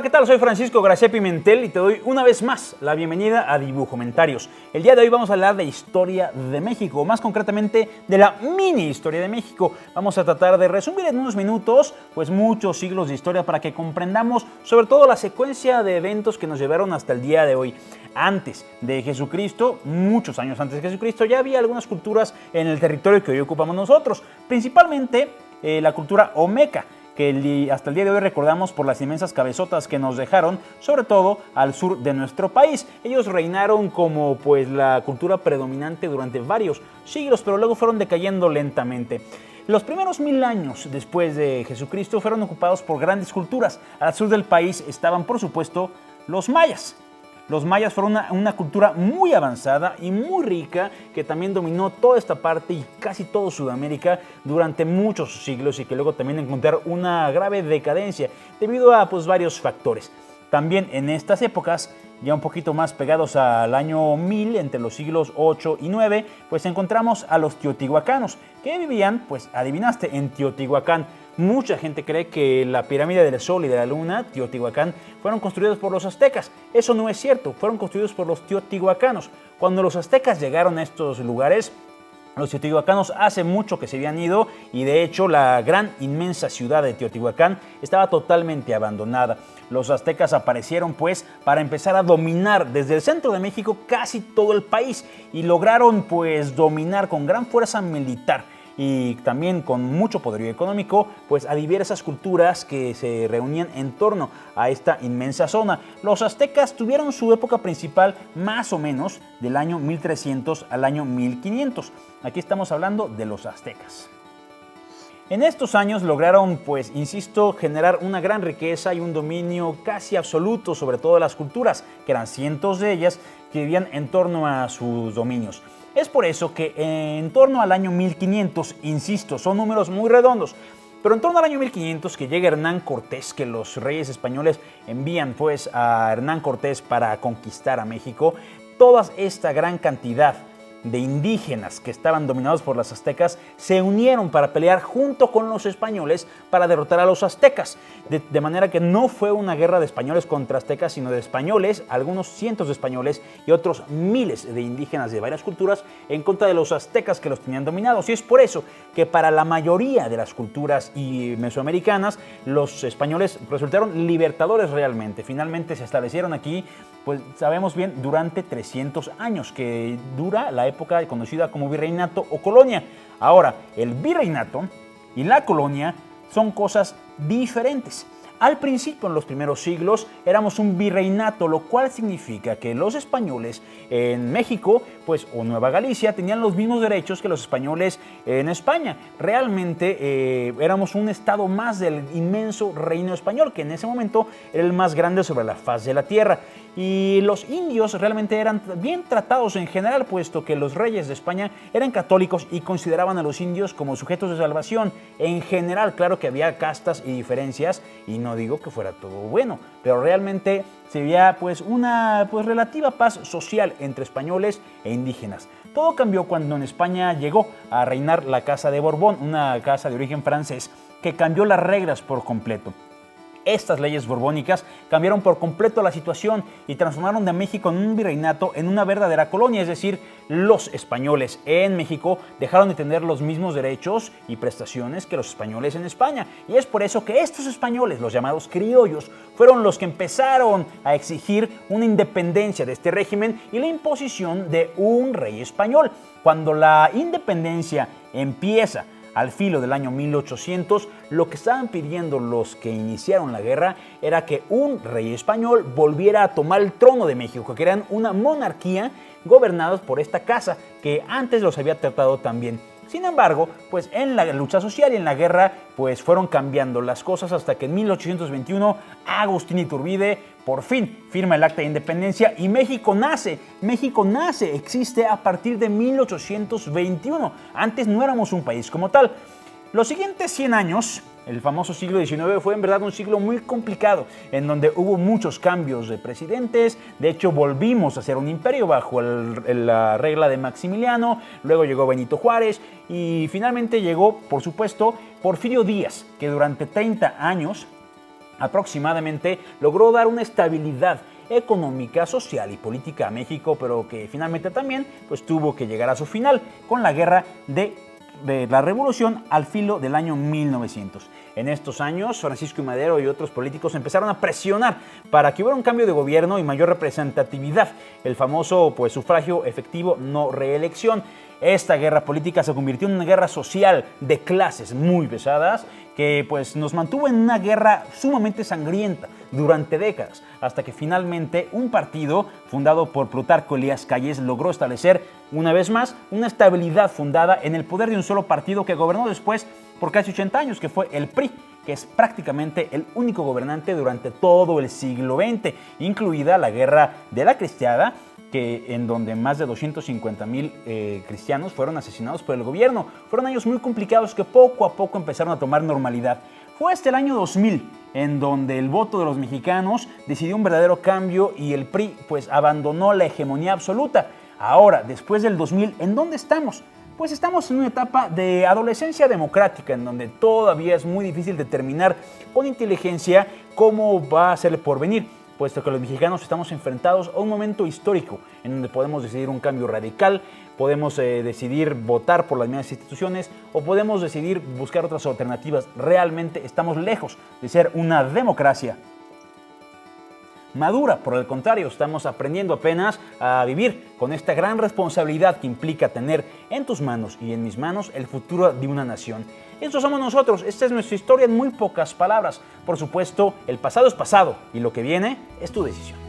Hola, ¿qué tal? Soy Francisco Gracié Pimentel y te doy una vez más la bienvenida a Dibujomentarios. El día de hoy vamos a hablar de historia de México, más concretamente de la mini historia de México. Vamos a tratar de resumir en unos minutos pues muchos siglos de historia para que comprendamos sobre todo la secuencia de eventos que nos llevaron hasta el día de hoy. Antes de Jesucristo, muchos años antes de Jesucristo, ya había algunas culturas en el territorio que hoy ocupamos nosotros, principalmente la cultura olmeca, que hasta el día de hoy recordamos por las inmensas cabezotas que nos dejaron, sobre todo al sur de nuestro país. Ellos reinaron como pues la cultura predominante durante varios siglos, pero luego fueron decayendo lentamente. Los primeros 1000 años después de Jesucristo fueron ocupados por grandes culturas. Al sur del país estaban, por supuesto, los mayas. Los mayas fueron una cultura muy avanzada y muy rica que también dominó toda esta parte y casi todo Sudamérica durante muchos siglos y que luego también encontraron una grave decadencia debido a varios factores. También en estas épocas, ya un poquito más pegados al año 1000, entre los siglos 8 y 9, pues encontramos a los teotihuacanos, que vivían, pues adivinaste, en Teotihuacán. Mucha gente cree que la pirámide del Sol y de la Luna, Teotihuacán, fueron construidos por los aztecas. Eso no es cierto, fueron construidos por los teotihuacanos. Cuando los aztecas llegaron a estos lugares, los teotihuacanos hace mucho que se habían ido y de hecho la gran inmensa ciudad de Teotihuacán estaba totalmente abandonada. Los aztecas aparecieron pues para empezar a dominar desde el centro de México casi todo el país y lograron pues dominar con gran fuerza militar y también con mucho poderío económico, pues a diversas culturas que se reunían en torno a esta inmensa zona. Los aztecas tuvieron su época principal más o menos del año 1300 al año 1500. Aquí estamos hablando de los aztecas. En estos años lograron, pues, insisto, generar una gran riqueza y un dominio casi absoluto sobre todas las culturas, que eran cientos de ellas que vivían en torno a sus dominios. Es por eso que en torno al año 1500, insisto, son números muy redondos, pero en torno al año 1500 que llega Hernán Cortés, que los reyes españoles envían pues a Hernán Cortés para conquistar a México, toda esta gran cantidad de indígenas que estaban dominados por las aztecas se unieron para pelear junto con los españoles para derrotar a los aztecas, de manera que no fue una guerra de españoles contra aztecas, sino de españoles, algunos cientos de españoles y otros miles de indígenas de varias culturas en contra de los aztecas que los tenían dominados. Y es por eso que para la mayoría de las culturas mesoamericanas los españoles resultaron libertadores realmente. Finalmente se establecieron aquí, pues sabemos bien, durante 300 años, que dura la época conocida como virreinato o colonia. Ahora, el virreinato y la colonia son cosas diferentes. Al principio, en los primeros siglos, éramos un virreinato, lo cual significa que los españoles en México, pues, o Nueva Galicia, tenían los mismos derechos que los españoles en España. Realmente éramos un estado más del inmenso reino español, que en ese momento era el más grande sobre la faz de la tierra. Y los indios realmente eran bien tratados en general, puesto que los reyes de España eran católicos y consideraban a los indios como sujetos de salvación. En general, claro que había castas y diferencias, y no digo que fuera todo bueno, pero realmente se veía pues una relativa paz social entre españoles e indígenas. Todo cambió cuando en España llegó a reinar la Casa de Borbón, una casa de origen francés que cambió las reglas por completo. Estas leyes borbónicas cambiaron por completo la situación y transformaron de México en un virreinato en una verdadera colonia, es decir, los españoles en México dejaron de tener los mismos derechos y prestaciones que los españoles en España. Y es por eso que estos españoles, los llamados criollos, fueron los que empezaron a exigir una independencia de este régimen y la imposición de un rey español. Cuando la independencia empieza al filo del año 1800, lo que estaban pidiendo los que iniciaron la guerra era que un rey español volviera a tomar el trono de México, que eran una monarquía gobernados por esta casa que antes los había tratado tan bien. Sin embargo, pues en la lucha social y en la guerra, pues fueron cambiando las cosas hasta que en 1821 Agustín Iturbide por fin firma el Acta de Independencia y México nace. México nace, existe a partir de 1821. Antes no éramos un país como tal. Los siguientes 100 años, el famoso siglo XIX, fue en verdad un siglo muy complicado, en donde hubo muchos cambios de presidentes. De hecho, volvimos a ser un imperio bajo la regla de Maximiliano, luego llegó Benito Juárez y finalmente llegó, por supuesto, Porfirio Díaz, que durante 30 años aproximadamente logró dar una estabilidad económica, social y política a México, pero que finalmente también pues, tuvo que llegar a su final con la guerra de la Revolución al filo del año 1900. En estos años, Francisco I. Madero y otros políticos empezaron a presionar para que hubiera un cambio de gobierno y mayor representatividad, el famoso pues, sufragio efectivo, no reelección. Esta guerra política se convirtió en una guerra social de clases muy pesadas que pues, nos mantuvo en una guerra sumamente sangrienta durante décadas, hasta que finalmente un partido fundado por Plutarco Elías Calles logró establecer una vez más una estabilidad fundada en el poder de un solo partido que gobernó después por casi 80 años, que fue el PRI, que es prácticamente el único gobernante durante todo el siglo XX, incluida la Guerra de la Cristiada, en donde más de 250,000 cristianos fueron asesinados por el gobierno. Fueron años muy complicados que poco a poco empezaron a tomar normalidad. Fue hasta el año 2000 en donde el voto de los mexicanos decidió un verdadero cambio y el PRI pues abandonó la hegemonía absoluta. Ahora, después del 2000, ¿en dónde estamos? Pues estamos en una etapa de adolescencia democrática en donde todavía es muy difícil determinar con inteligencia cómo va a ser el porvenir, puesto que los mexicanos estamos enfrentados a un momento histórico en donde podemos decidir un cambio radical, podemos decidir votar por las mismas instituciones o podemos decidir buscar otras alternativas. Realmente estamos lejos de ser una democracia madura. Por el contrario, estamos aprendiendo apenas a vivir con esta gran responsabilidad que implica tener en tus manos y en mis manos el futuro de una nación. Estos somos nosotros, esta es nuestra historia en muy pocas palabras. Por supuesto, el pasado es pasado y lo que viene es tu decisión.